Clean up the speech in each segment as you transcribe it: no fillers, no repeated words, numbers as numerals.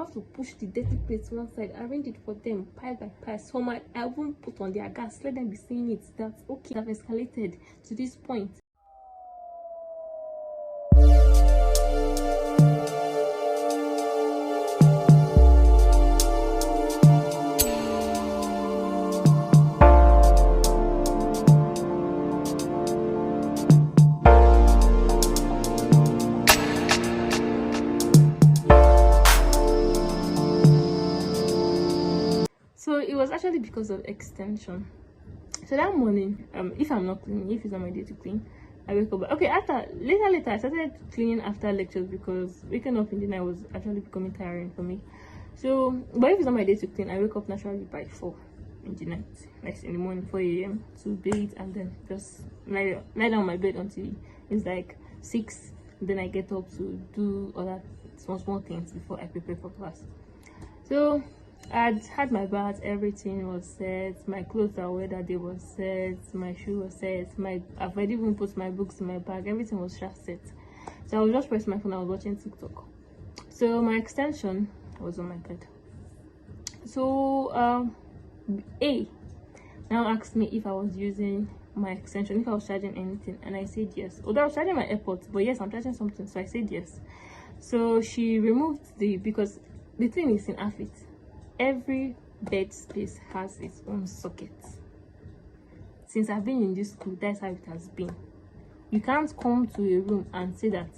have to push the dirty plates one side, arrange it for them pile by pile. So I won't put on their gas, let them be seeing it. That's okay. I've escalated to this point. So it was actually because of extension. So that morning, if I'm not cleaning, if it's not my day to clean, I wake up. Okay, after later I started cleaning after lectures because waking up in the night was actually becoming tiring for me. So but if it's not my day to clean, I wake up naturally by 4 in the night, like in the morning, 4 a.m. to bathe and then just lie down on my bed until it's like 6. Then I get up to do other small things before I prepare for class. So I'd had my bath, everything was set, my clothes I wore that day was set, my shoe was set, I've already even put my books in my bag, everything was just set. So I was just pressing my phone, I was watching TikTok. So my extension was on my bed. So A now asked me if I was using my extension, if I was charging anything, and I said yes. Although I was charging my AirPods, but yes, I'm charging something, so I said yes. So she removed because the thing is in Afit, every bed space has its own socket. Since I've been in this school, that's how it has been. You can't come to a room and say that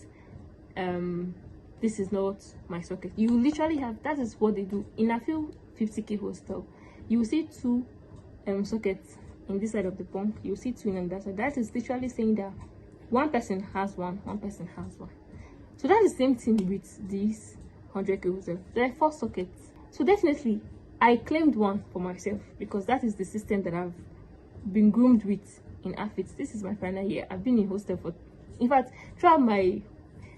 this is not my socket. You literally have, that is what they do in a few 50k hostel. You will see 2 sockets in this side of the bunk, you will see 2 in that side. That is literally saying that one person has one person has one. So that's the same thing with these 100k hostel. There are 4 sockets. So definitely I claimed one for myself because that is the system that I've been groomed with in Afit. This is my final year. I've been in hostel for, in fact, throughout my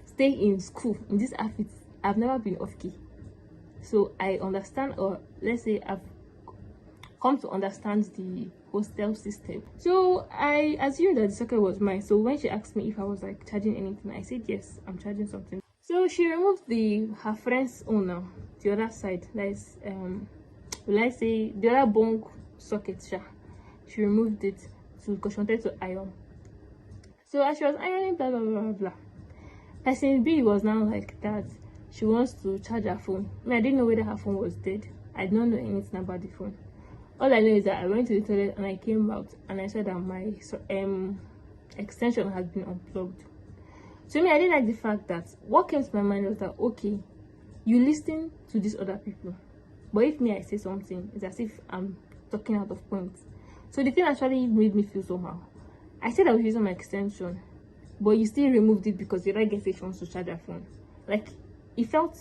stay in school in this Afit, I've never been off key. So I understand, or let's say I've come to understand the hostel system. So I assumed that the socket was mine. So when she asked me if I was like charging anything, I said yes, I'm charging something. So she removed her friend's owner, the other side, that is will I say the other bunk socket. She removed it because she wanted to iron. So as she was ironing, blah blah blah blah, person B was now like that she wants to charge her phone. I didn't know whether her phone was dead. I did not know anything about the phone. All I know is that I went to the toilet and I came out and I said that my extension had been unplugged. So I didn't like the fact that what came to my mind was that, okay, you listen to these other people, but if I say something, it's as if I'm talking out of point. So the thing actually made me feel somehow. I said I was using my extension, but you still removed it because the other girl said she wants to charge her phone. Like, it felt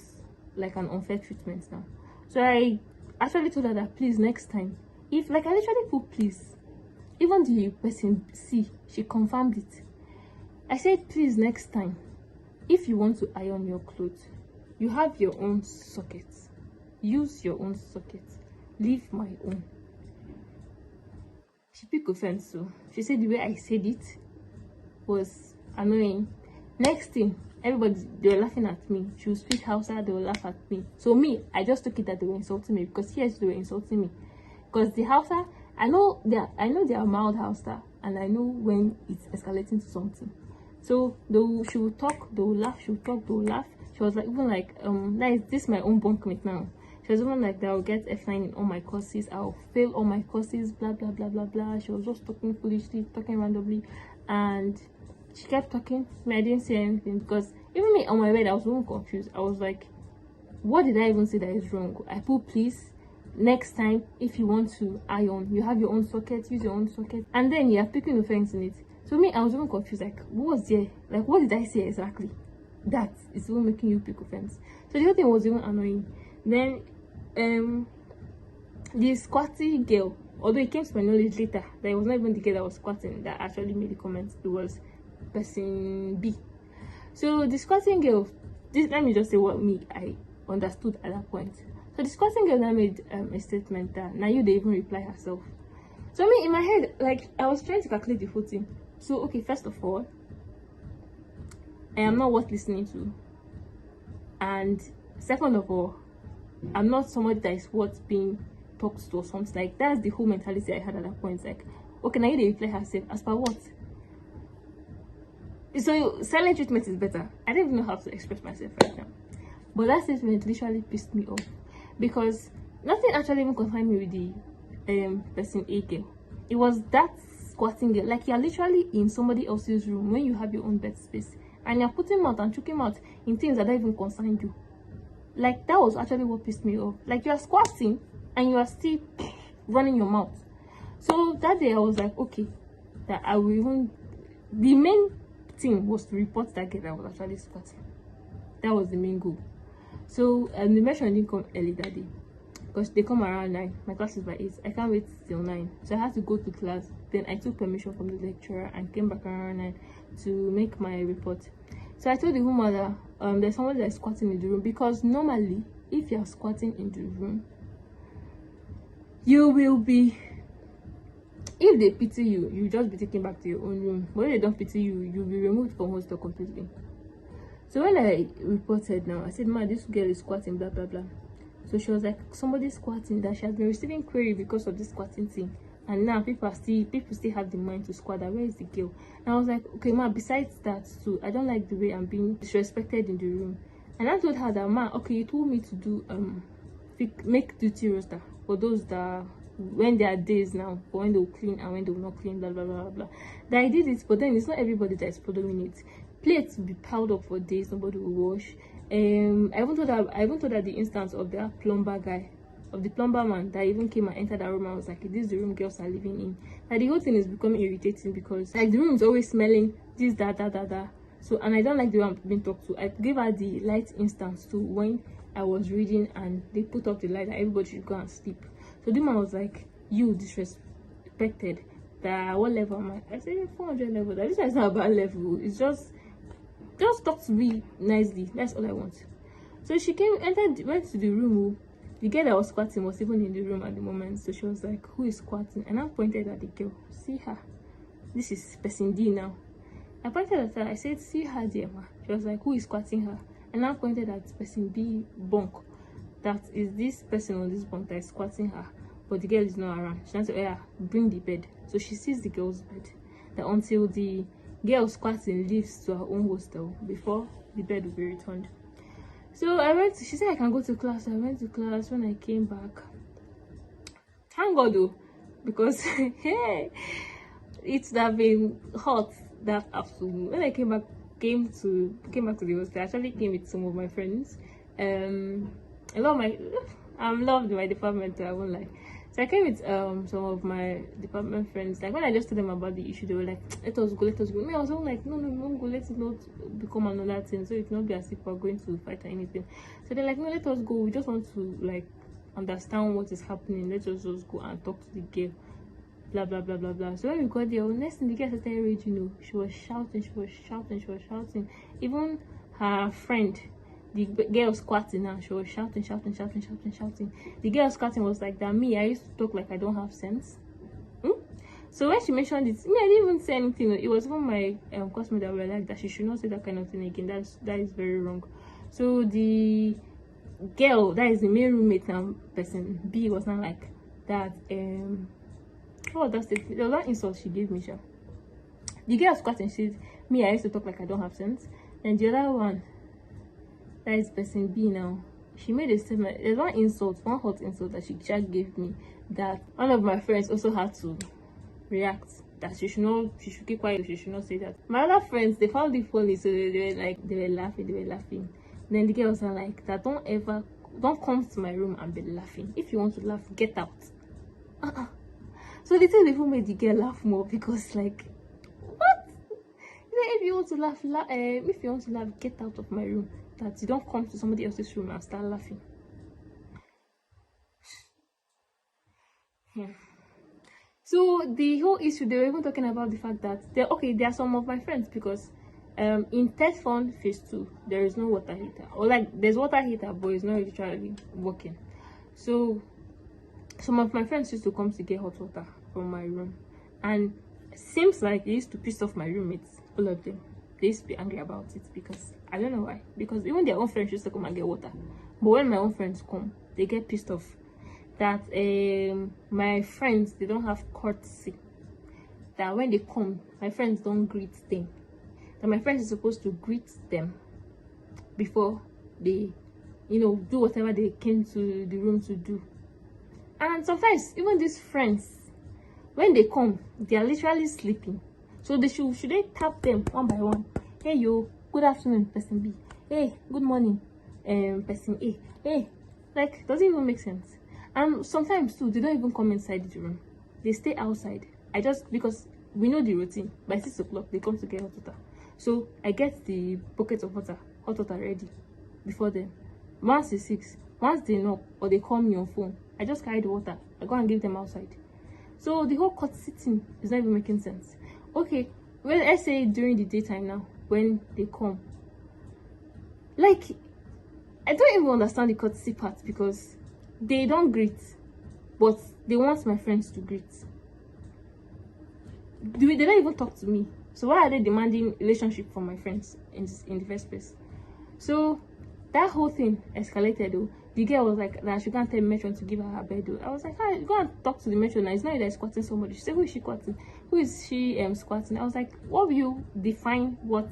like an unfair treatment now. So I actually told her that please next time, if like I literally put please, even the person C, she confirmed it. I said please next time, if you want to iron your clothes, you have your own socket, use your own socket, leave my own. She picked offense, so she said the way I said it was annoying. Next thing, everybody, they were laughing at me. She would speak Hausa, they would laugh at me. So me, I just took it that they were insulting me, because yes, they were insulting me. Because the Hausa, I know they are mild Hausa, and I know when it's escalating to something. So she would talk, they would laugh, she would talk, they would laugh. She was like, even like, this is my own bunkmate now. She was even like that I'll get F9 in all my courses, I'll fail all my courses, blah blah blah blah blah. She was just talking foolishly, talking randomly, and she kept talking. I didn't say anything because even me on my bed I was even confused. I was like, what did I even say that is wrong? I put please, next time if you want to iron, you have your own socket, use your own socket, and then you are picking offense in it. So me, I was even confused, like what was there, like what did I say exactly that is even making you pick offense? So the whole thing was even annoying. Then the squatty girl, although it came to my knowledge later that it was not even the girl that was squatting that actually made the comments, it was person B. So the squatting girl, let me just say what I understood at that point. So the squatting girl now made a statement that now you they even reply herself. So me in my head, like I was trying to calculate the whole thing. So okay, first of all, I am not worth listening to, and second of all, I'm not somebody that is worth being talked to or something. Like, that's the whole mentality I had at that point. Like, okay, now you dey reply herself as per what? So silent treatment is better. I don't even know how to express myself right now. But that statement literally pissed me off, because nothing actually even concerned me with the person A girl. It was that squatting girl. Like, you're literally in somebody else's room when you have your own bed space, and you're putting mouth and choking mouth in things that don't even concern you. Like, that was actually what pissed me off. Like, you are squatting and you are still running your mouth. So that day I was like, okay, that I will even, the main thing was to report that girl that was actually squatting. That was the main goal. So the mention didn't come early that day, because they come around 9. My class is by 8. I can't wait till 9, so I had to go to class. Then I took permission from the lecturer and came back around 9 to make my report. So I told the woman that there's somebody that's squatting in the room, because normally if you're squatting in the room, you will be, if they pity you, you just be taken back to your own room. But if they don't pity you, you'll be removed from hostel completely. So when I reported now, I said, "Ma, this girl is squatting, blah blah blah." So she was like, "Somebody's squatting, that she has been receiving query because of this squatting thing, and now people still have the mind to squat. That where is the girl?" And I was like, "Okay, ma, besides that too, I don't like the way I'm being disrespected in the room." And I told her that, "Ma, okay, you told me to do make duty roster for those that when there are days now, for when they will clean and when they will not clean, blah blah blah blah." That I did it, but then it's not everybody that is following it. Plates will be piled up for days, nobody will wash. I even told her the instance of that plumber guy, of the plumber man that even came and entered that room. I was like, "This is the room girls are living in." Like, the whole thing is becoming irritating, because like the room is always smelling this, that. So, and I don't like the way I'm being talked to. I gave her the light instance too when I was reading and they put up the light that everybody should go and sleep. So the man was like, "You disrespected. That what level am I?" I said, 400 level. That this is not about level. It's just talk to me nicely. That's all I want. So she went to the room. The girl that was squatting was even in the room at the moment. So she was like, "Who is squatting?" And I pointed at the girl. "See her. This is person D now." I pointed at her. I said, "See her there, ma." She was like, "Who is squatting her?" And I pointed at person B bunk. That is this person on this bunk that is squatting her. But the girl is not around. She said, "Oh yeah, bring the bed." So she sees the girl's bed. That until the girl squatting leaves to her own hostel before the bed will be returned. So she said I can go to class. So I went to class. When I came back, thank God though, because hey, it's have been hot that afternoon. When I came back to the hostel, I actually came with some of my friends. A lot of I'm loved by department, I won't lie. So I came with some of my department friends. Like, when I just told them about the issue, they were like, let us go. Me, I was all like, no, don't go, let it not become another thing, so it not be as if we're going to fight or anything. So they're like, no, let us go, we just want to like understand what is happening, let us just go and talk to the girl, blah blah blah blah blah. So when we got there, next thing the girl started raging. She was shouting. Even her friend, the girl squatting now, she was shouting. The girl squatting was like, "That me, I used to talk like I don't have sense." So when she mentioned it, me, I didn't even say anything. It was even my classmate that were like that she should not say that kind of thing again. That is very wrong. So the girl that is the main roommate now, person B, was not like that. What was that? There was that insult she gave me, sure. The girl squatting, she said, "Me, I used to talk like I don't have sense." And the other one, that is person B now, she made a statement. There's one hot insult that she just gave me, that one of my friends also had to react, that she should keep quiet, she should not say that. My other friends, they found it funny, so they were laughing. Then the girls are like, "That don't come to my room and be laughing. If you want to laugh, get out." So the thing even made the girl laugh more, because like, what? If you want to laugh, get out of my room. That you don't come to somebody else's room and start laughing. So the whole issue, they were even talking about the fact that there are some of my friends, because in third fund phase 2 there is no water heater, or like there's water heater but it's not literally working. So some of my friends used to come to get hot water from my room, and it seems like they used to piss off my roommates, all of them. They used to be angry about it, because I don't know why, because even their own friends used to come and get water, But when my own friends come, they get pissed off that my friends, they don't have courtesy. That when they come, my friends don't greet them. That my friends are supposed to greet them before they, do whatever they came to the room to do. And sometimes even these friends, when they come, they are literally sleeping. So they should they tap them one by one. Hey yo, good afternoon, person B. Hey, good morning, person A. Hey, like, doesn't even make sense. And sometimes too, they don't even come inside the room. They stay outside. Because we know the routine. By 6 o'clock, they come to get hot water. So I get the bucket of hot water ready before then. Once it's 6, once they knock or they call me on phone, I just carry the water. I go and give them outside. So the whole courtesy thing is not even making sense. Okay, well, let's say during the daytime now, when they come, like, I don't even understand the courtesy part, because they don't greet, but they want my friends to greet. They don't even talk to me. So why are they demanding relationship from my friends in the first place? So that whole thing escalated though. The girl was like, that she can't tell matron to give her bed though. I was like, hi, go and talk to the matron now. It's not that it's squatting somebody. She said, who is she squatting? Who is she squatting? I was like, what will you define what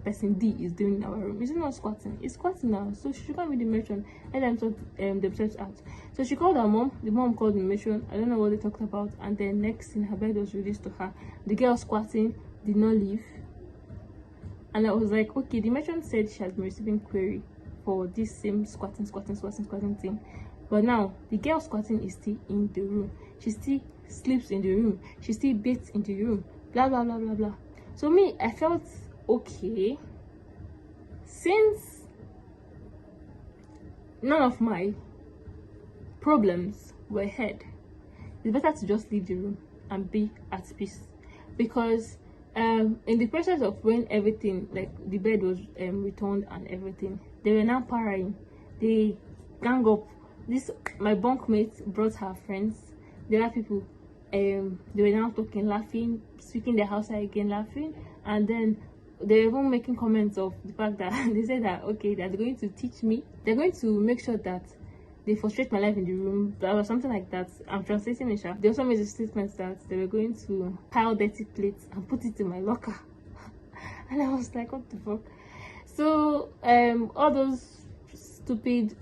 person D is doing in our room? Is it not squatting? It's squatting now. So she can't be the matron. Let them sort themselves out. So she called her mom. The mom called the matron. I don't know what they talked about. And then next thing, her bed was released to her. The girl squatting did not leave. And I was like, okay, the matron said she has been receiving query for this same squatting thing. But now the girl squatting is still in the room. She still sleeps in the room. She still bathes in the room. Blah blah blah blah blah. So me, I felt okay, since none of my problems were heard. It's better to just leave the room and be at peace. Because in the process of when everything, like the bed was returned and everything, they were now partying. They gang up. My bunkmate brought her friends. The other people, they were now talking, laughing, speaking their Hausa again, laughing, and then they were even making comments of the fact that they said that okay, that they're going to teach me. They're going to make sure that they frustrate my life in the room, or something like that. I'm translating it. They also made a statement that they were going to pile dirty plates and put it in my locker. And I was like, what the fuck? So all those stupid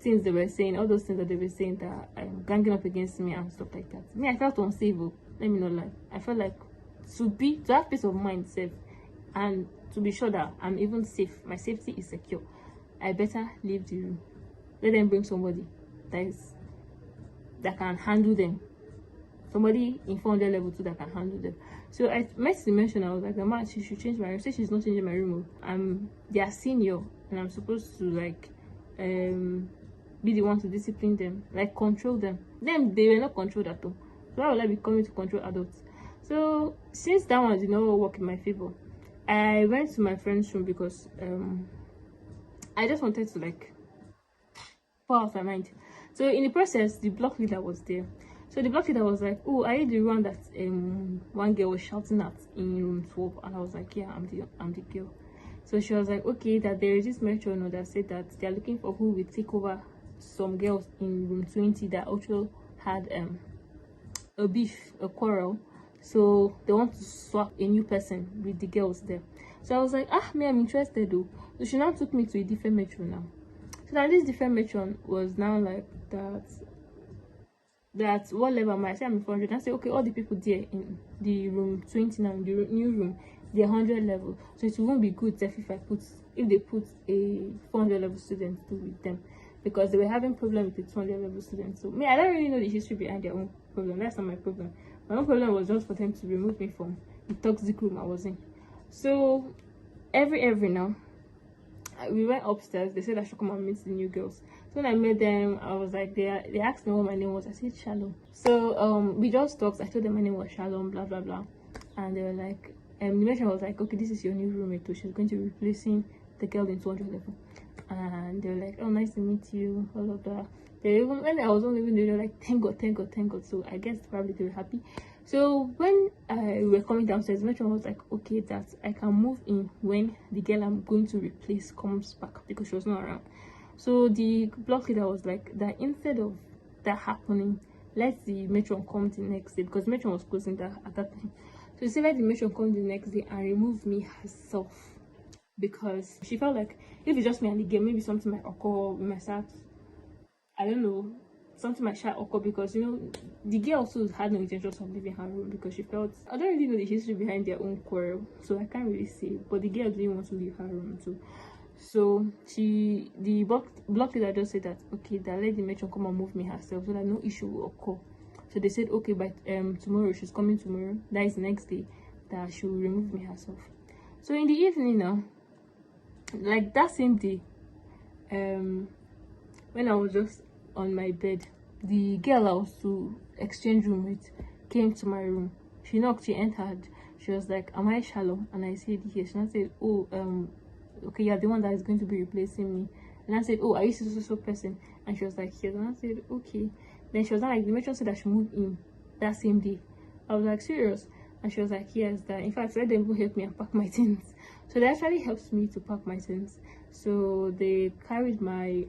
things they were saying, all those things that they were saying that ganging up against me and stuff like that. Me, I felt unsafe. Let me not lie. I felt like to have peace of mind safe, and to be sure that I'm even safe, my safety is secure, I better leave the room. Let them bring somebody that can handle them. Somebody in 400 level 2 that can handle them. So I met the mention. I was like, man, she should change my room. Say she's not changing my room. I'm their senior, and I'm supposed to like be the one to discipline them, like control them. Them, they were not controlled at all. So why would I be coming to control adults? So since that one did not work in my favor, I went to my friend's room because I just wanted to like pour out my mind. So in the process, the block leader was there. So the block leader was like, oh, are you the one that one girl was shouting at in room 12? And I was like, yeah, I'm the girl. So she was like, okay, that there is this matron that said that they are looking for who will take over some girls in room 20 that also had a beef, a quarrel. So they want to swap a new person with the girls there. So I was like, me, I'm interested though. So she now took me to a different matron now. So now this different matron was now like that what level am I? Say I'm 400. I say, okay, all the people there in the room 20 now, in the new room, they're 100 level. So it won't be good if they put a 400 level student to with them, because they were having problem with the 200 level students. So me, I don't really know the history behind their own problem. That's not my problem. My own problem was just for them to remove me from the toxic room I was in. So every now, we went upstairs. They said I should come and meet the new girls. So when I met them, I was like, they asked me what my name was. I said Shalom. So we just talked. I told them my name was Shalom, blah blah blah, and they were like, the matron was like, okay, this is your new roommate too. She's going to be replacing the girl in 200 level. And they were like, oh, nice to meet you, blah blah blah. They even, when I was only even, they were like, thank God, thank God, thank God. So I guess probably they were happy. So when we were coming downstairs, the matron was like, okay, that I can move in when the girl I'm going to replace comes back, because she was not around. So the block leader was like that instead of that happening, let the matron come the next day, because matron was closing that at that time. So she said let the matron come the next day and remove me herself, because she felt like if it's just me and the girl, maybe something might occur, we might start, I don't know, something might start occur, because you know the girl also had no intention of leaving her room, because she felt, I don't really know the history behind their own quarrel, so I can't really say, but the girl didn't want to leave her room too. So the block leader just said that okay, that let the matron come and move me herself, so that no issue will occur. So they said okay, but tomorrow, she's coming tomorrow, that is the next day, that she will remove me herself. So in the evening now, like that same day, when I was just on my bed, the girl I was to exchange room with came to my room. She knocked, she entered, she was like, am I shallow? And I said yes. She now said, oh, okay, you're the one that is going to be replacing me. And I said, oh, are you so person? And she was like, yes. And I said, okay. Then she was like, the matron said I should move in that same day. I was like, serious? And she was like, yes, that in fact let them go help me and pack my things. So they actually helped me to pack my things. So they carried my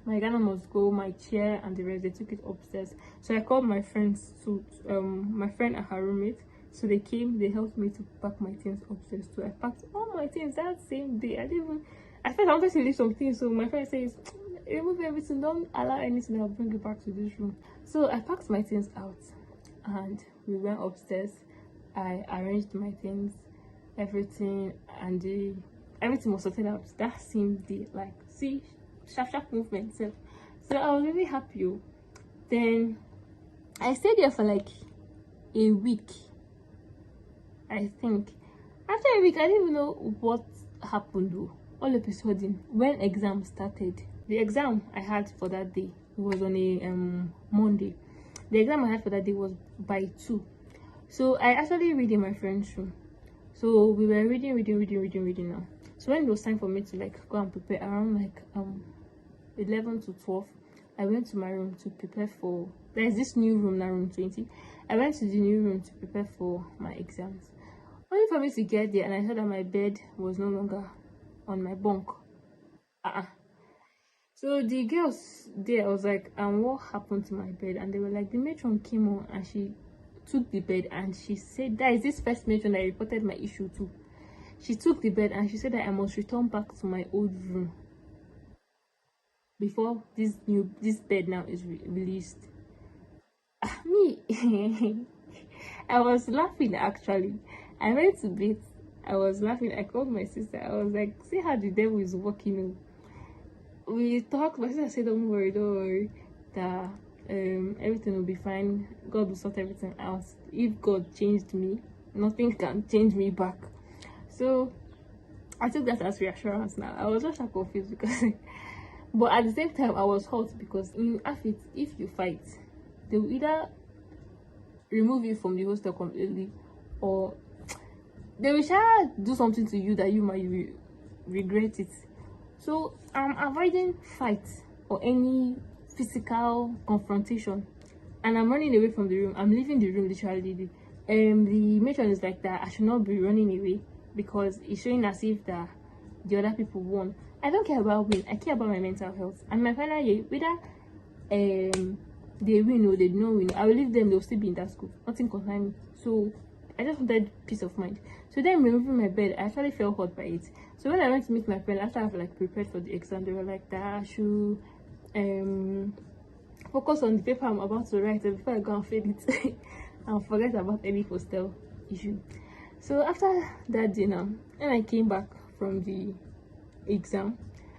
my Ghana must go, my chair and the rest, they took it upstairs. So I called my friends to my friend and her roommate. So they came, they helped me to pack my things upstairs. So I packed all my things that same day. I felt I wanted to leave some things. So my friend says, remove everything, don't allow anything, I'll bring it back to this room. So I packed my things out and we went upstairs. I arranged my things, everything, and everything was sorted out that same day. Like, see, sharp movement. So I was really happy. Then I stayed there for like a week, I think. After a week, I didn't even know what happened though. All of a sudden, when exam started, the exam I had for that day was on a Monday. The exam I had for that day was by 2. So I actually read in my friend's room. So we were reading now. So when it was time for me to like go and prepare, around like 11 to 12, I went to my room to prepare for, there's this new room now, room 20. I went to the new room to prepare for my exams. Only for me to get there and I saw that my bed was no longer on my bunk. So the girls there, I was like, what happened to my bed? And they were like, the matron came on and she took the bed and she said, that is this first matron that I reported my issue to. She took the bed and she said that I must return back to my old room before this bed now is released. Me, I was laughing actually. I went to bed. I was laughing. I called my sister. I was like, see how the devil is working. We talked. My sister said, don't worry, that everything will be fine. God will sort everything out. If God changed me, nothing can change me back. So I took that as reassurance. Now I was just confused because but at the same time I was hurt, because in Afit, if you fight, they will either remove you from the hostel completely, or they will try to do something to you that you might regret it. So I'm avoiding fights or any physical confrontation, and I'm running away from the room. I'm leaving the room literally. The matron is like that I should not be running away, because it's showing as if that the other people won. I don't care about win, I care about my mental health. And my final year, whether they win or they don't win, I will leave them, they'll still be in that school, nothing concerns me. So I just wanted peace of mind. So then removing my bed, I actually felt hurt by it. So when I went to meet my friend after I've like prepared for the exam, they were like that I should focus on the paper I'm about to write before I go and fail it and forget about any hostel issue. So after that dinner, when I came back from the exam,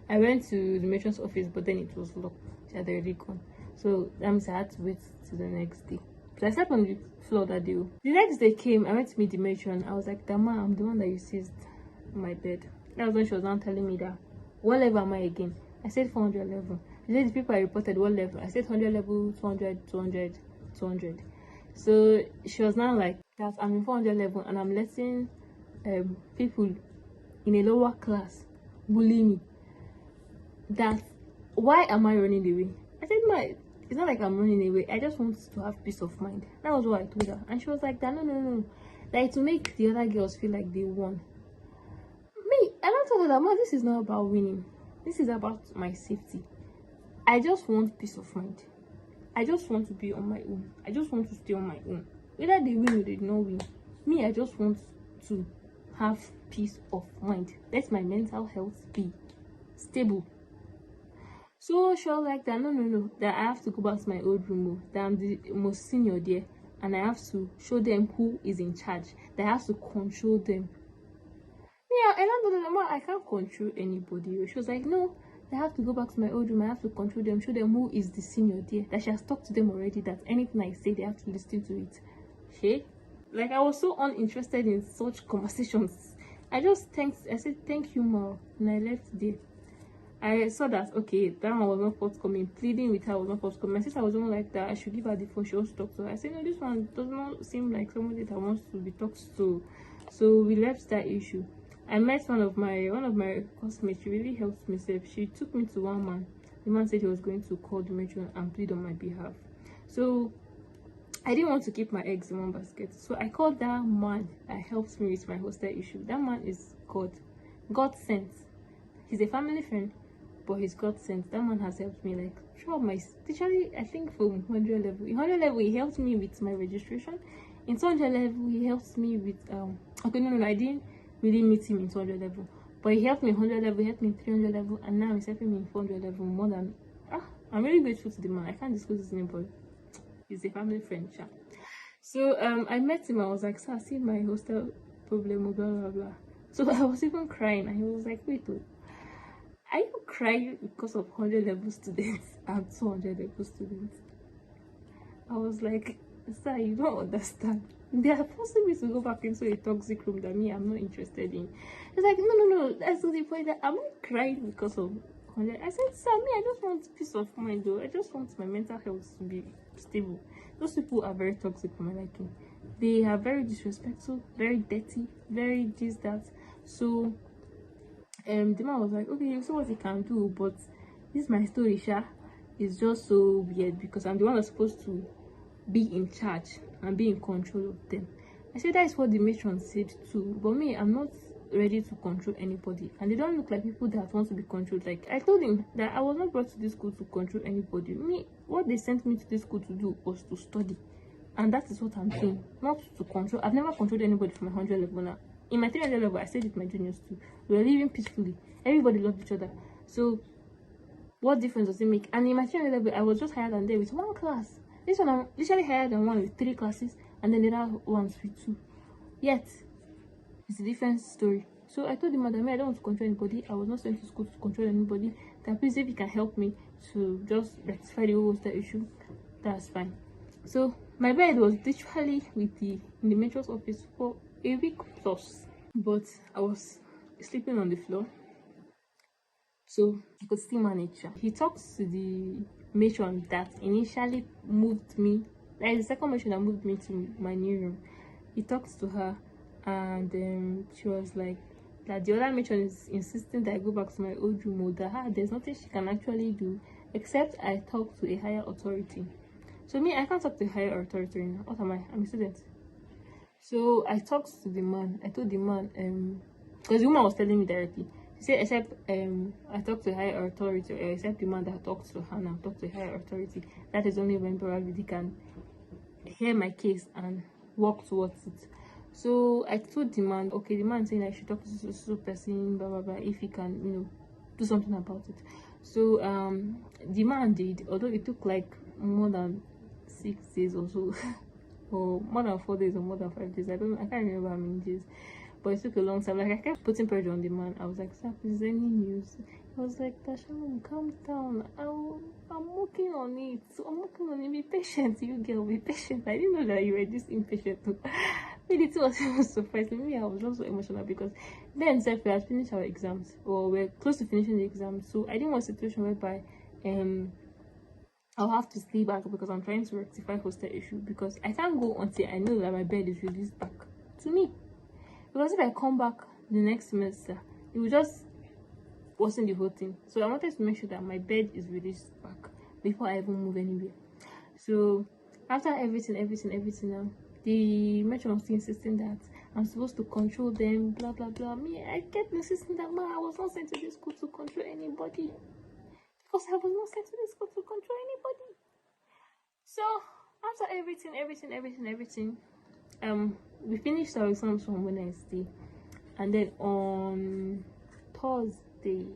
I went to the matron's office, but then it was locked. She had already gone. So I had to wait till the next day. So I slept on the floor that day. The next day came, I went to meet the matron. I was like, Dama, I'm the one that you seized my bed. That was when she was now telling me that, what level am I again? I said 400 level. She said the people I reported, what level? I said 100 level, 200, 200, 200. So she was now like, that I'm in 400 level and I'm letting people in a lower class bully me. That, why am I running away? I said, it's not like I'm running away. I just want to have peace of mind. That was what I told her. And she was like, no. Like, to make the other girls feel like they won. Me, I don't tell her that, this is not about winning. This is about my safety. I just want peace of mind. I just want to be on my own. I just want to stay on my own. Whether they win or they don't win, me, I just want to have peace of mind. Let my mental health be stable. So she was like that, no, that I have to go back to my old room, that I'm the most senior there, and I have to show them who is in charge, that I have to control them. Yeah, and I told them, I can't control anybody. She was like, no, I have to go back to my old room, I have to control them, show them who is the senior there, that she has talked to them already, that anything I say, they have to listen to it. Hey, like, I was so uninterested in such conversations. I said, thank you, ma, and I left there. I saw that, okay, that one was not forthcoming. Pleading with her was not forthcoming. My sister was only like that, I should give her the phone, she wants to talk to her. I said, no, this one does not seem like somebody that wants to be talked to. So we left that issue. I met one of my classmates. She really helped me. She took me to one man. The man said he was going to call the matron and plead on my behalf. So I didn't want to keep my eggs in one basket. So I called that man that helped me with my hostel issue. That man is God sent. He's a family friend, but he's God sent. That man has helped me, like, throughout my, especially I think from 100 level. In 100 level, he helped me with my registration. In 200 level, he helped me with okay, no, I didn't really meet him in 200 level, but he helped me in 100 level, he helped me in 300 level, and now he's helping me in 400 level. More than I'm really grateful to the man. I can't disclose his name, but he's a family friend. Yeah. So I met him. I was like, sir, I see my hostel problem, blah blah blah. So I was even crying, and he was like, wait, are you crying because of 100 level students and 200 level students? I was like, sir, you don't understand. They are forcing me to go back into a toxic room that me, I'm not interested in. It's like, no, that's the point. That I'm not crying because of 100. I said, sir, me, I just want peace of mind, though. I just want my mental health to be stable. Those people are very toxic for my liking. They are very disrespectful, very dirty, very this, that. So the man was like, okay, you see what he can do, but this is my story, Sha. It's just so weird because I'm the one that's supposed to be in charge and be in control of them. I said that is what the matron said too, but me, I'm not ready to control anybody, and they don't look like people that want to be controlled. Like, I told him that I was not brought to this school to control anybody. Me, what they sent me to this school to do was to study, and that is what I'm doing, not to control. I've never controlled anybody from 100 level. Now in my 300 level, I stayed with my juniors too. We were living peacefully, everybody loved each other. So what difference does it make? And in my 300 level, I was just higher than them with one class. This one I'm literally higher than one with 3 classes, and then the other ones with 2. Yet it's a different story. So I told the madam, I don't want to control anybody. I was not sent to school to control anybody. That please, if you can help me to just rectify the whole hostel issue, that's fine. So my bed was literally in the matron's office for a week plus, but I was sleeping on the floor, so I could still manage. He talks to the matron that initially moved me, like the second matron that moved me to my new room. He talks to her, and she was like that the other matron is insisting that I go back to my old room, or that there's nothing she can actually do except I talk to a higher authority. So me, I can't talk to a higher authority now. What am I? I'm a student. So I talked to the man. I told the man, because the woman was telling me directly. She said, except I talked to a higher authority, or except the man that talks to her now, talk to a higher authority. That is only when probably they can hear my case and work towards it. So I told the man, okay, the man saying I should talk to this person, blah blah blah, if he can, do something about it. So the man did, although it took like more than 6 days or so, or more than 4 days, or more than 5 days. I can't remember how many days, but it took a long time. Like, I kept putting pressure on the man. I was like, sir, is there any news? He was like, Tasha, calm down. I'm working on it. So I'm working on it. Be patient, you girl. Be patient. I didn't know that you were this impatient too. Maybe it was surprised me. I was also emotional because then we had finished our exams, or we're close to finishing the exams. So I didn't want a situation whereby I'll have to stay back because I'm trying to rectify hostel issue, because I can't go until I know that my bed is released back to me. Because if I come back the next semester, it will just worsen the whole thing. So I wanted to make sure that my bed is released back before I even move anywhere. So after everything now, the matron was still insisting that I'm supposed to control them, blah blah blah. Me, I kept insisting that I was not sent to this school to control anybody, because I was not sent to this school to control anybody. So after everything, we finished our exams on Wednesday, and then on Thursday,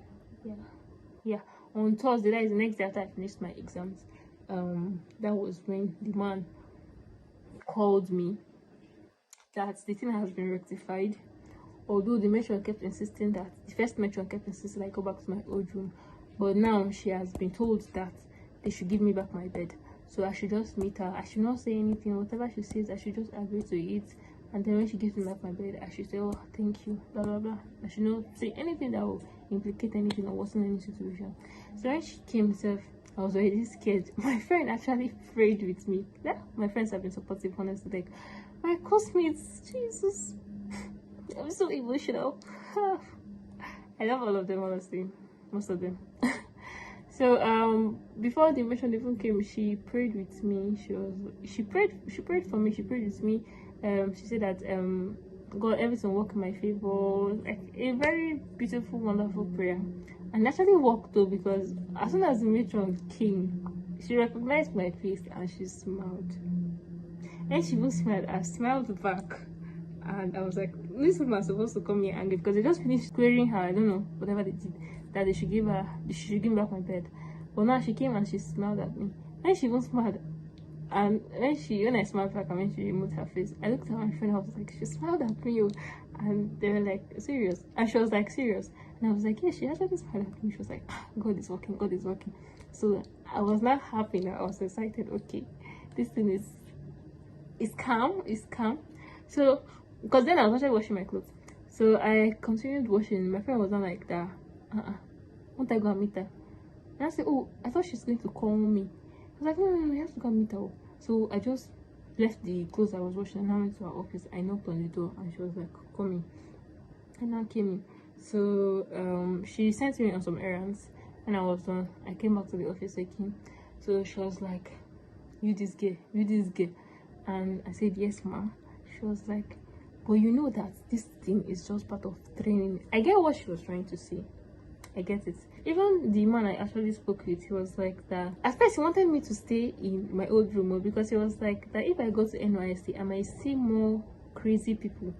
on Thursday, that is the next day after I finished my exams, that was when the man called me that the thing has been rectified. Although the matron kept insisting that, the first matron kept insisting I go back to my old room, but now she has been told that they should give me back my bed. So I should just meet her. I should not say anything. Whatever she says, I should just agree to it. And then when she gives me back my bed, I should say, oh, thank you, blah blah blah. I should not say anything that will implicate anything or worsen any situation. So when she came herself, I was already scared. My friend actually prayed with me. Yeah, my friends have been supportive, honestly. Like my classmates, Jesus, I'm so emotional. I love all of them, honestly, most of them. So before the mission even came, she prayed with me. She prayed for me. She prayed with me. She said that God, everything work in my favor. Like a very beautiful, wonderful prayer. And actually worked though, because as soon as the matron came, she recognized my face and she smiled. And she even smiled. I smiled back. And I was like, this woman is supposed to come here angry because they just finished querying her. I don't know, whatever they did, that they should give me back my bed. But now she came and she smiled at me. And she even smiled. And when I smiled back and when she removed her face, I looked at my friend. I was like, she smiled at me. And they were like, serious? And she was like, serious? And I was like, yeah, she actually smiled at me. She was like, God is working, God is working. So I was not happy now. I was excited. Okay, this thing is calm. It's calm. So because then I was actually washing my clothes, so I continued washing. My friend was not like that. Won't I go and meet her? And I said, oh, I thought she's going to call me. I was like, no, you have to go and meet her. So I just left the clothes I was washing and I went to her office. I knocked on the door and she was like, come in. And I came in. So she sent me on some errands. And I was done. I came back to the office again. So she was like, you this girl. And I said, yes, ma. She was like, but you know that this thing is just part of training. I get what she was trying to say. I get it. Even the man I actually spoke with, he was like that. At first, he wanted me to stay in my old room because he was like that if I go to NYSC, I might see more crazy people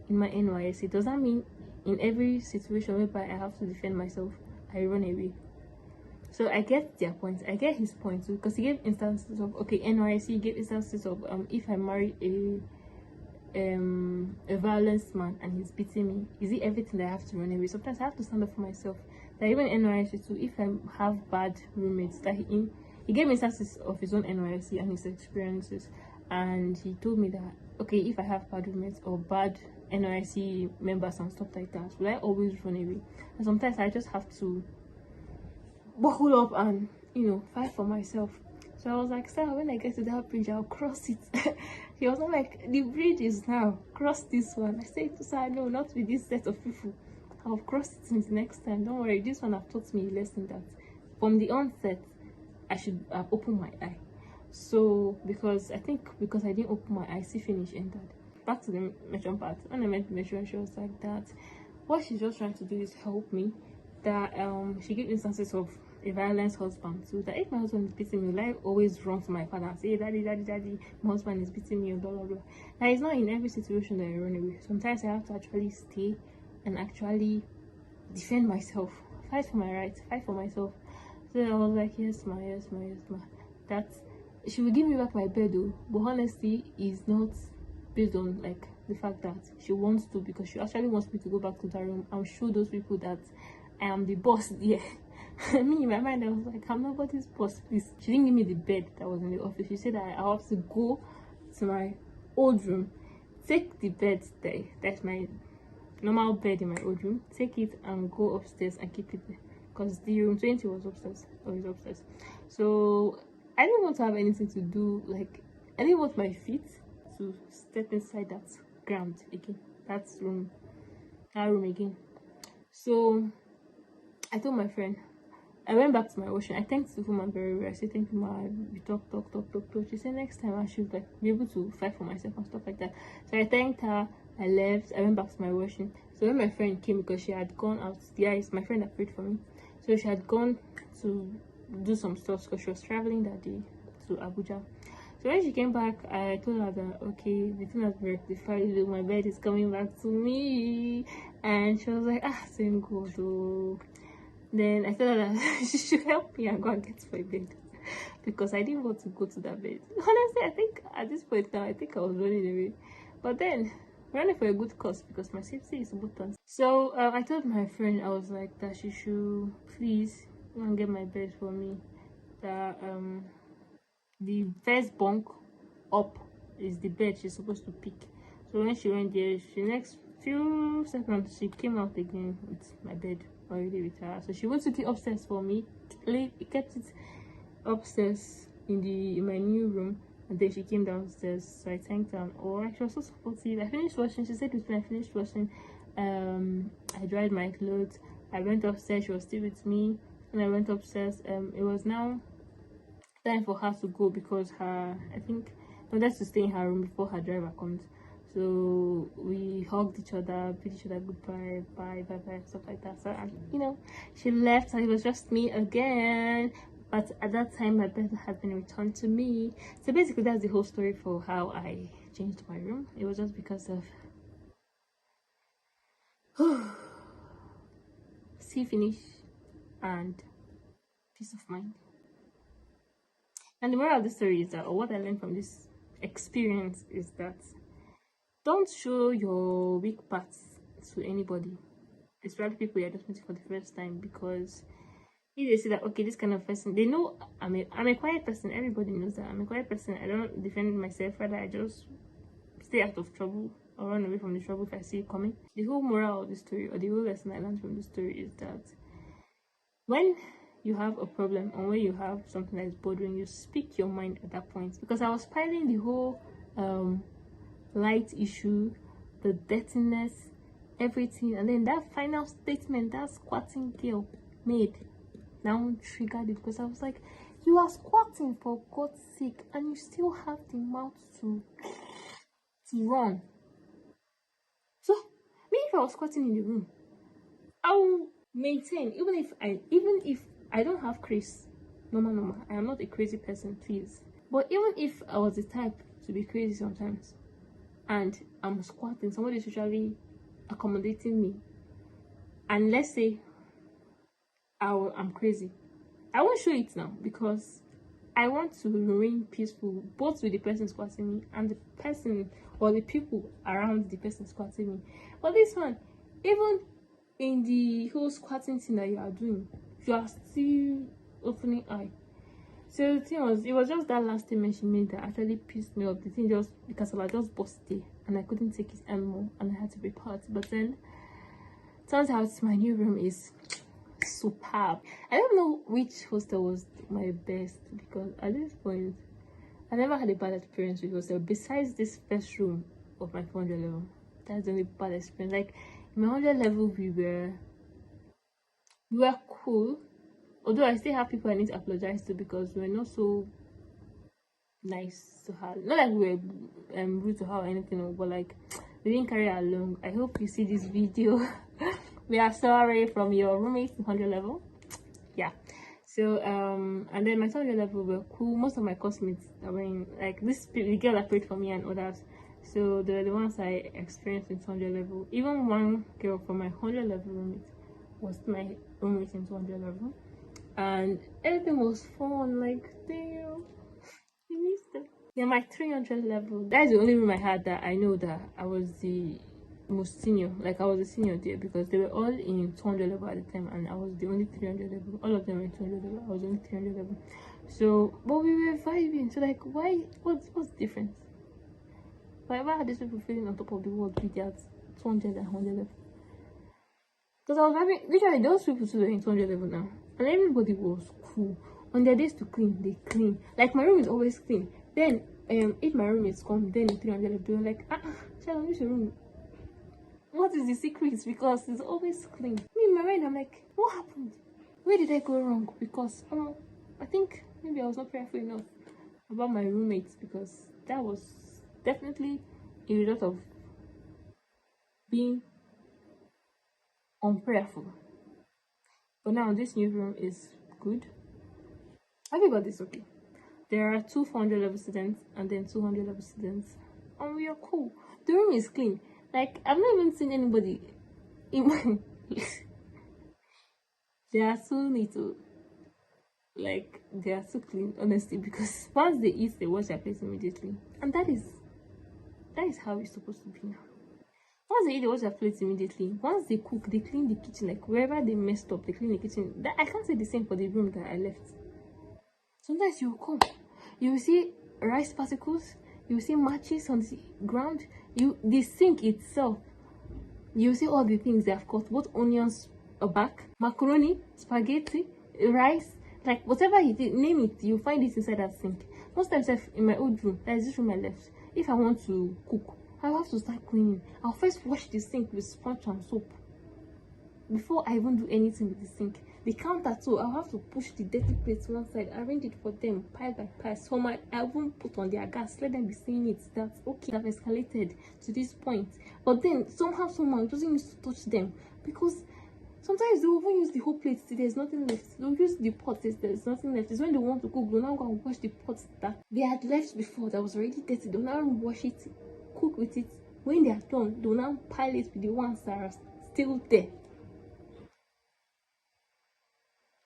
in my NYSC. Does that mean in every situation whereby I have to defend myself, I run away? So I get their point. I get his point too, because he gave instances of, okay, NYSC, he gave instances of if I marry a violent man and he's beating me, is it everything that I have to run away? Sometimes I have to stand up for myself. That even NYSC too, if I have bad roommates, that he gave me instances of his own NYSC and his experiences, and he told me that okay, if I have bad roommates or bad NYSC members and stuff like that, will I always run away? And sometimes I just have to buckle up and fight for myself. So I was like, sir, when I get to that bridge, I'll cross it. He was not like, the bridge is now, cross this one. I said to sir, no, not with this set of people. I'll cross it since next time. Don't worry, this one have taught me a lesson that from the onset, I should have opened my eye. So because I didn't open my eye, see finish entered. Back to the mention part. When I met the mention, she was like that. What she's just trying to do is help me. That she gave instances of a violent husband, so that if my husband is beating me, will I always run to my father and say, hey, daddy, my husband is beating me, blah blah blah. Now it's not in every situation that I run away. Sometimes I have to actually stay and actually defend myself, fight for my rights, fight for myself. So I was like, yes ma. That she will give me back my bed though, but honestly is not based on like the fact that she wants to, because she actually wants me to go back to that room and show those people that I am the boss there. Me in my mind I was like, I'm nobody's boss, please. She didn't give me the bed that was in the office. She said that I have to go to my old room, take the bed there, that's my normal bed in my old room, take it and go upstairs and keep it there, because the room 20 was upstairs, always upstairs. So I didn't want to have anything to do, like I didn't want my feet to step inside that ground again, that room again. So I told my friend, I went back to my washing. I thanked the woman very well. I said, thank you, ma. We talk. She said next time I should like be able to fight for myself and stuff like that. So I thanked her I left. I went back to my washing. So when my friend came, because she had gone out, Diaries, my friend that prayed for me, so she had gone to do some stuff because she was traveling that day to Abuja. So when she came back, I told her that okay, the thing has been rectified. My bed is coming back to me, and she was like, ah, thank God. Oh. Then I told her that she should help me and go and get my bed because I didn't want to go to that bed. Honestly, I think at this point now, I think I was running away, but then running for a good cause because my safety is important. So I told my friend, I was like that she should please go and get my bed for me. That the first bunk up is the bed she's supposed to pick. So when she went there, she next few seconds she came out again with my bed already with her. So she went to the upstairs for me, kept it upstairs in my new room, and then she came downstairs. So I thanked her. Oh, she was so supportive. I finished washing. She said with me, I finished washing. I dried my clothes. I went upstairs. She was still with me, and I went upstairs. It was now time for her to go because I think wanted to stay in her room before her driver comes. So we hugged each other, bid each other goodbye, bye, stuff like that. So she left, and it was just me again. But at that time, my bed had been returned to me. So basically, that's the whole story for how I changed my room. It was just because of see finish and peace of mind. And the moral of the story is that, or what I learned from this experience is that don't show your weak parts to anybody, especially people you're just meeting for the first time, because if they see that okay, this kind of person, they know I'm a quiet person. Everybody knows that I'm a quiet person. I don't defend myself, rather I just stay out of trouble or run away from the trouble if I see it coming. The whole moral of the story, or the whole lesson I learned from the story, is that when you have a problem or when you have something that is bothering you, speak your mind at that point. Because I was piling the whole light issue, the dirtiness, everything, and then that final statement that squatting girl made now triggered it, because I was like, you are squatting for God's sake and you still have the mouth to run. So me, if I was squatting in the room, I will maintain, even if I don't have craze. Normal. I am not a crazy person, please. But even if I was the type to be crazy sometimes, and I'm squatting, somebody is usually accommodating me, and let's say I'm crazy, I won't show it now because I want to remain peaceful, both with the person squatting me and the person or the people around the person squatting me. But this one, even in the whole squatting thing that you are doing, you are still opening eye. So the thing was, it was just that last statement she made that actually pissed me off. The thing just, because I just busted and I couldn't take it anymore and I had to report. But then turns out my new room is superb. I don't know which hostel was my best, because at this point I never had a bad experience with hostel besides this first room of my 400 level. That's the only bad experience. Like in my 100 level, we were cool, although I still have people I need to apologize to because we were not so nice to her. Not like we were rude to her or anything, but like we didn't carry her along. I hope you see this video. We are sorry from your roommates in 100 level. Yeah. So and then my 200 level were cool. Most of my classmates are wearing, like this, the girl that prayed for me and others, so they were the ones I experienced in 200 level. Even one girl from my 100 level roommate was my roommate in 200 level, and everything was fun. Like damn, I missed it. Yeah, my 300 level, that's the only room I had that I know that I was the most senior. Like I was a senior there because they were all in 200 level at the time and I was the only 300 level. All of them were in 200 level, I was only 300 level. So but we were vibing. So like, what's the difference? Why are these people feeling on top of the world with their 200 and 100 level? Because I was vibing. Literally those people too were in 200 level now, and everybody was cool. On their days to clean, they clean. Like my room is always clean. Then if my roommates come, then in 300 level, they're like, child, use your room. What is the secret? Because it's always clean. Me in my mind, I'm like, what happened? Where did I go wrong? Because I think maybe I was not careful enough about my roommates, because that was definitely a result of being unprayerful. But now this new room is good. Everybody is okay. There are two 400 level students and then 200 level students, and we are cool. The room is clean. Like, I've not even seen anybody in my they are so little. Like, they are so clean, honestly, because once they eat, they wash their plates immediately. And that is how it's supposed to be now. Once they eat, they wash their plates immediately. Once they cook, they clean the kitchen. Like, wherever they messed up, they clean the kitchen. That, I can't say the same for the room that I left. Sometimes you come, you will see rice particles, you will see matches on the ground, the sink itself, you will see all the things they have cut, both onions back, macaroni, spaghetti, rice, like whatever it is, name it, you find it inside that sink. Most times in my old room, there is this room I left, if I want to cook, I have to start cleaning. I'll first wash the sink with sponge and soap before I even do anything with the sink. The counter too, I'll have to push the dirty plates one side, arrange it for them pile by pile. So I won't put on their gas, let them be seeing it, that okay, I've escalated to this point. But then somehow it doesn't need to touch them, because sometimes they will even use the whole plate till there's nothing left. They'll use the pot till there's nothing left. It's when they want to cook, they'll now go and wash the pots that they had left before that was already dirty. They'll now wash it, cook with it. When they are done, they'll now pile it with the ones that are still there.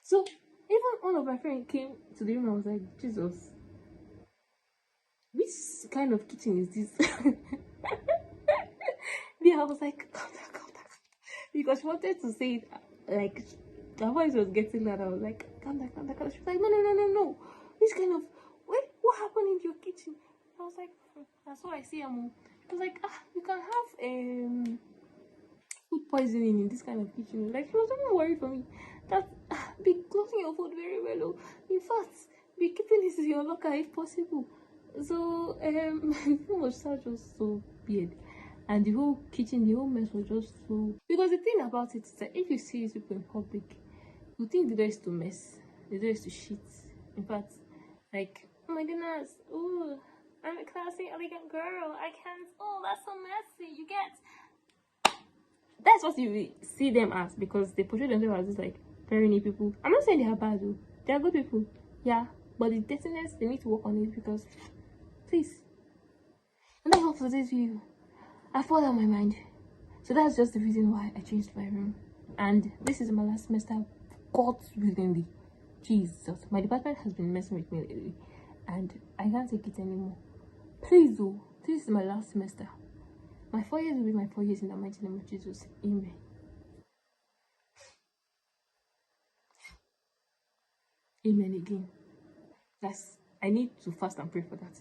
So even one of my friends came to the room. I was like, Jesus, which kind of kitchen is this? Yeah, I was like, calm down, because she wanted to say it like her voice was getting loud. I was like, calm down. She was like, no. Which kind of what happened in your kitchen? I was like, that's what I see. She was like, you can have food poisoning in this kind of kitchen. Like, she was even worried for me that be closing your food very well. In fact, be keeping this in your locker if possible. So the food was just so weird, and the whole kitchen, the whole mess was just so. Because the thing about it is that if you see these people in public, you think the door is to mess, the door is to shit. In fact, like, oh my goodness, oh, I'm a classy, elegant girl. I can't. Oh, that's so messy. You get. That's what you see them as, because they portray themselves as this like very neat people. I'm not saying they are bad though. They are good people. Yeah. But the dirtiness, they need to work on it, because please. And that's all for this video. I thought out my mind. So that's just the reason why I changed my room. And this is my last semester. God willingly. Jesus. My department has been messing with me lately, and I can't take it anymore. Please though. This is my last semester. My 4 years will be my 4 years in the mighty name of Jesus. Amen. Amen again. I need to fast and pray for that.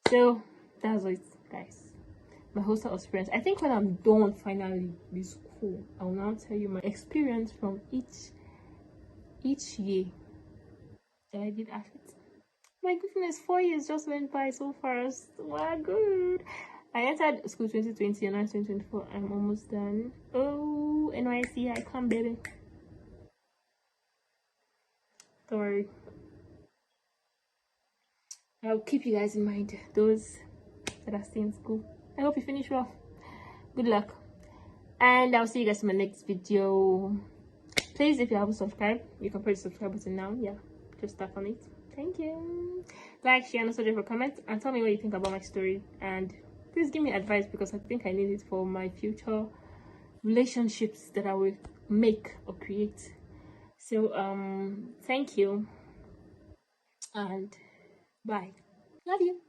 So that's it, guys. My hostel experience. I think when I'm done finally with school, I will now tell you my experience from each year that I did Afit. My goodness, 4 years just went by so fast. Wow, good. I entered school 2020 and now 2024. I'm almost done. Oh, NYC, I come, baby. Don't worry. I'll keep you guys in mind, those that are still in school. I hope you finish well. Good luck. And I'll see you guys in my next video. Please, if you haven't subscribed, you can press the subscribe button now. Yeah, just tap on it. Thank you. Like, share, and also leave a comment and tell me what you think about my story. And please give me advice, because I think I need it for my future relationships that I will make or create. So thank you and bye. Love you.